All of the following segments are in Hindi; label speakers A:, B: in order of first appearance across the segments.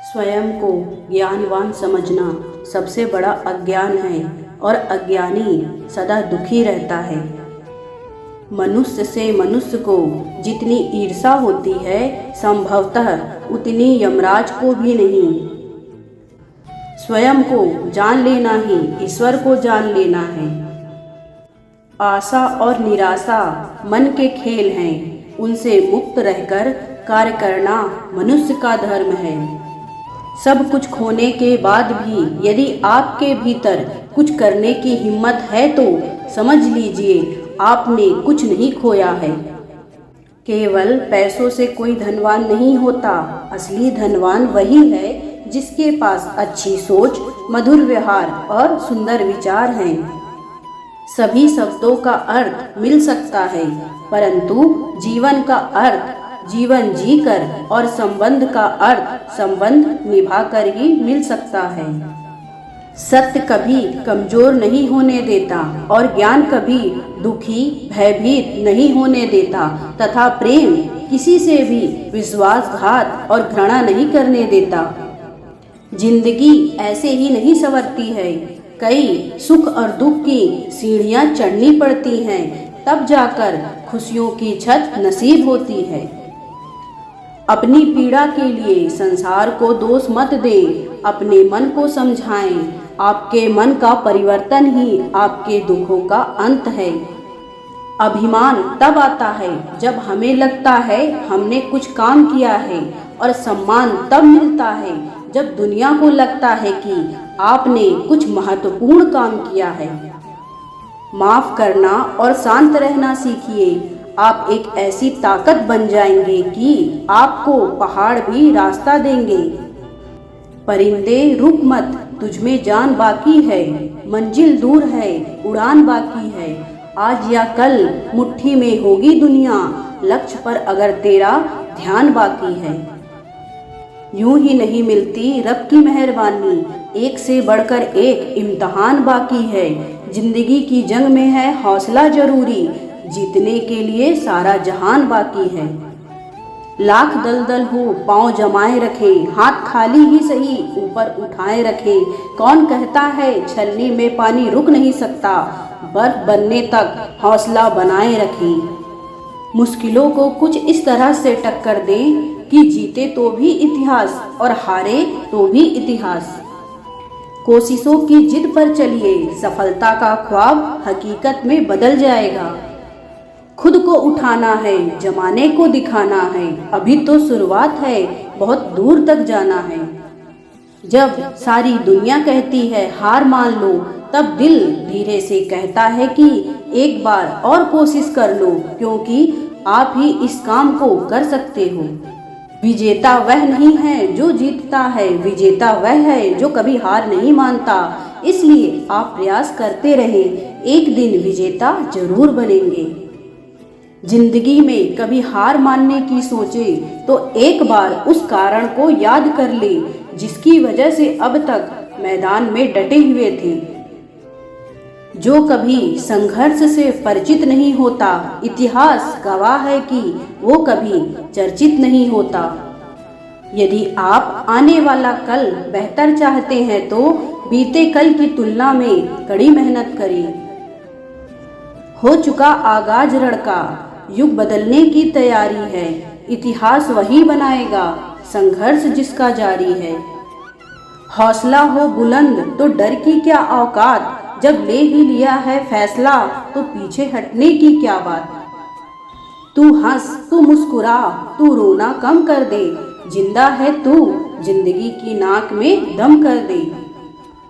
A: स्वयं को ज्ञानवान समझना सबसे बड़ा अज्ञान है और अज्ञानी सदा दुखी रहता है। मनुष्य से मनुष्य को जितनी ईर्ष्या होती है संभवतः उतनी यमराज को भी नहीं। स्वयं को जान लेना ही ईश्वर को जान लेना है। आशा और निराशा मन के खेल हैं, उनसे मुक्त रहकर कार्य करना मनुष्य का धर्म है। सब कुछ खोने के बाद भी यदि आपके भीतर कुछ करने की हिम्मत है तो समझ लीजिए आपने कुछ नहीं खोया है। केवल पैसों से कोई धनवान नहीं होता, असली धनवान वही है जिसके पास अच्छी सोच, मधुर व्यवहार और सुंदर विचार हैं। सभी शब्दों का अर्थ मिल सकता है, परंतु जीवन का अर्थ जीवन जीकर और संबंध का अर्थ संबंध निभाकर ही मिल सकता है। सत्य कभी कमजोर नहीं होने देता और ज्ञान कभी दुखी भयभीत नहीं होने देता तथा प्रेम किसी से भी विश्वासघात और घृणा नहीं करने देता। जिंदगी ऐसे ही नहीं संवरती है, कई सुख और दुख की सीढ़ियां चढ़नी पड़ती हैं, तब जाकर खुशियों की छत नसीब होती है। अपनी पीड़ा के लिए संसार को दोष मत दें, अपने मन को समझाएं। आपके मन का परिवर्तन ही आपके दुखों का अंत है। अभिमान तब आता है जब हमें लगता है हमने कुछ काम किया है, और सम्मान तब मिलता है जब दुनिया को लगता है कि आपने कुछ महत्वपूर्ण काम किया है। माफ करना और शांत रहना सीखिए। आप एक ऐसी ताकत बन जाएंगे कि आपको पहाड़ भी रास्ता देंगे। परिंदे रुक मत, तुझमें जान बाकी है, मंजिल दूर है, उड़ान बाकी है। आज या कल मुट्ठी में होगी दुनिया, लक्ष्य पर अगर तेरा ध्यान बाकी है। यूं ही नहीं मिलती रब की मेहरबानी, एक से बढ़कर एक इम्तिहान बाकी है। जिंदगी की जंग में है हौसला जरूरी, जीतने के लिए सारा जहान बाकी है। लाख दलदल हो पांव जमाए रखें, हाथ खाली ही सही ऊपर उठाए रखें। कौन कहता है छलनी में पानी रुक नहीं सकता, बर्फ बनने तक हौसला बनाए रखें। मुश्किलों को कुछ इस तरह से टक्कर दें कि जीते तो भी इतिहास और हारे तो भी इतिहास। कोशिशों की जिद पर चलिए, सफलता का ख्वाब हकीकत में बदल जाएगा। खुद को उठाना है, जमाने को दिखाना है, अभी तो शुरुआत है, बहुत दूर तक जाना है। जब सारी दुनिया कहती है हार मान लो, तब दिल धीरे से कहता है कि एक बार और कोशिश कर लो, क्योंकि आप ही इस काम को कर सकते हो। विजेता वह नहीं है जो जीतता है, विजेता वह है जो कभी हार नहीं मानता। इसलिए आप प्रयास करते रहें, एक दिन विजेता जरूर बनेंगे। जिंदगी में कभी हार मानने की सोचे तो एक बार उस कारण को याद कर ले जिसकी वजह से अब तक मैदान में डटे हुए थे। जो कभी संघर्ष से परिचित नहीं होता, इतिहास गवाह है कि वो कभी चर्चित नहीं होता। यदि आप आने वाला कल बेहतर चाहते हैं तो बीते कल की तुलना में कड़ी मेहनत करें। हो चुका आगाज रण, युग बदलने की तैयारी है। इतिहास वही बनाएगा संघर्ष जिसका जारी है। हौसला हो बुलंद तो डर की क्या औकात, जब ले ही लिया है फैसला तो पीछे हटने की क्या बात। तू हंस, तू मुस्कुरा, तू रोना कम कर दे, जिंदा है तू, जिंदगी की नाक में दम कर दे।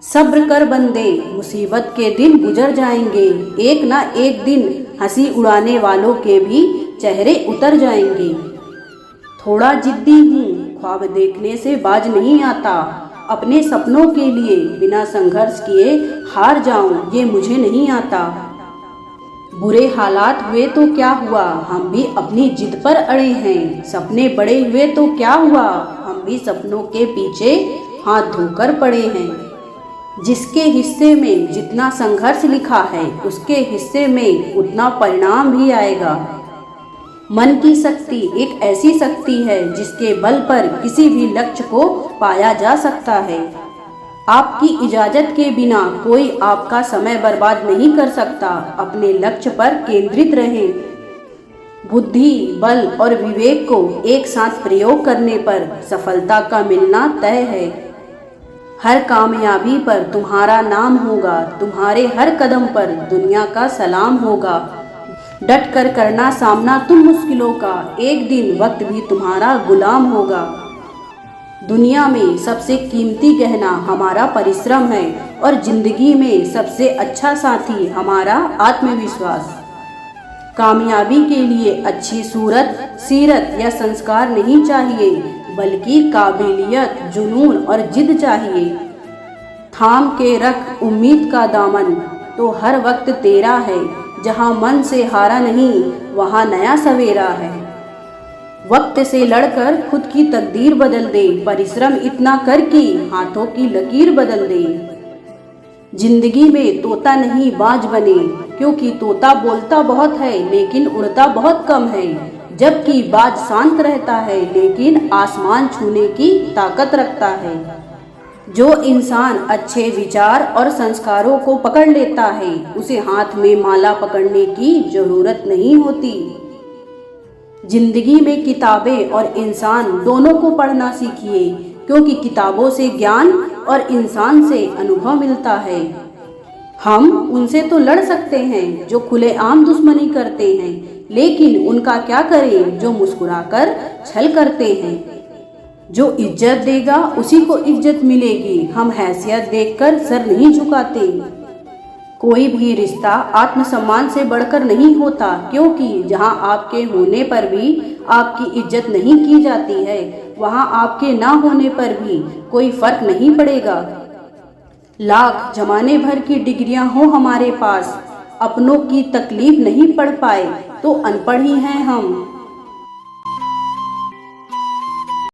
A: सब्र कर बंदे, मुसीबत के दिन गुजर जाएंगे, एक ना एक दिन हंसी उड़ाने वालों के भी चेहरे उतर जाएंगे। थोड़ा जिद्दी हूँ, ख्वाब देखने से बाज नहीं आता, अपने सपनों के लिए बिना संघर्ष किए हार जाऊं ये मुझे नहीं आता। बुरे हालात हुए तो क्या हुआ, हम भी अपनी जिद पर अड़े हैं। सपने बड़े हुए तो क्या हुआ, हम भी सपनों के पीछे हाथ धोकर पड़े हैं। जिसके हिस्से में जितना संघर्ष लिखा है, उसके हिस्से में उतना परिणाम भी आएगा। मन की शक्ति एक ऐसी शक्ति है जिसके बल पर किसी भी लक्ष्य को पाया जा सकता है। आपकी इजाजत के बिना कोई आपका समय बर्बाद नहीं कर सकता। अपने लक्ष्य पर केंद्रित रहें। बुद्धि, बल और विवेक को एक साथ प्रयोग करने पर सफलता का मिलना तय है। हर कामयाबी पर तुम्हारा नाम होगा। तुम्हारे हर कदम पर दुनिया का सलाम होगा। डट कर करना सामना तुम मुश्किलों का, एक दिन वक्त भी तुम्हारा गुलाम होगा। दुनिया में सबसे कीमती गहना हमारा परिश्रम है और जिंदगी में सबसे अच्छा साथी हमारा आत्मविश्वास। कामयाबी के लिए अच्छी सूरत, सीरत या संस्कार नहीं चाहिए, बल्कि काबिलियत, जुनून और जिद चाहिए। थाम के रख उम्मीद का दामन, तो हर वक्त तेरा है। जहाँ मन से हारा नहीं, वहाँ नया सवेरा है। वक्त से लड़कर खुद की तकदीर बदल दे। परिश्रम इतना कर कि हाथों की लकीर बदल दे। जिंदगी में तोता नहीं बाज बने, क्योंकि तोता बोलता बहुत है लेकिन उड़ता बहुत कम है। जबकि बाज शांत रहता है लेकिन आसमान छूने की ताकत रखता है। जो इंसान अच्छे विचार और संस्कारों को पकड़ लेता है, उसे हाथ में माला पकड़ने की जरूरत नहीं होती। जिंदगी में किताबें और इंसान दोनों को पढ़ना सीखिए, क्योंकि किताबों से ज्ञान और इंसान से अनुभव मिलता है। हम उनसे तो लड़ सकते हैं जो खुलेआम दुश्मनी करते हैं, लेकिन उनका क्या करें जो मुस्कुराकर छल करते हैं। जो इज्जत देगा उसी को इज्जत मिलेगी। हम हैसियत देखकर सर नहीं झुकाते। कोई भी रिश्ता आत्मसम्मान से बढ़कर नहीं होता, क्योंकि जहां आपके होने पर भी आपकी इज्जत नहीं की जाती है, वहां आपके ना होने पर भी कोई फर्क नहीं पड़ेगा। लाख जमाने भर की डिग्रियां हो हमारे पास, अपनों की तकलीफ नहीं पढ़ पाए तो अनपढ़ ही हैं हम।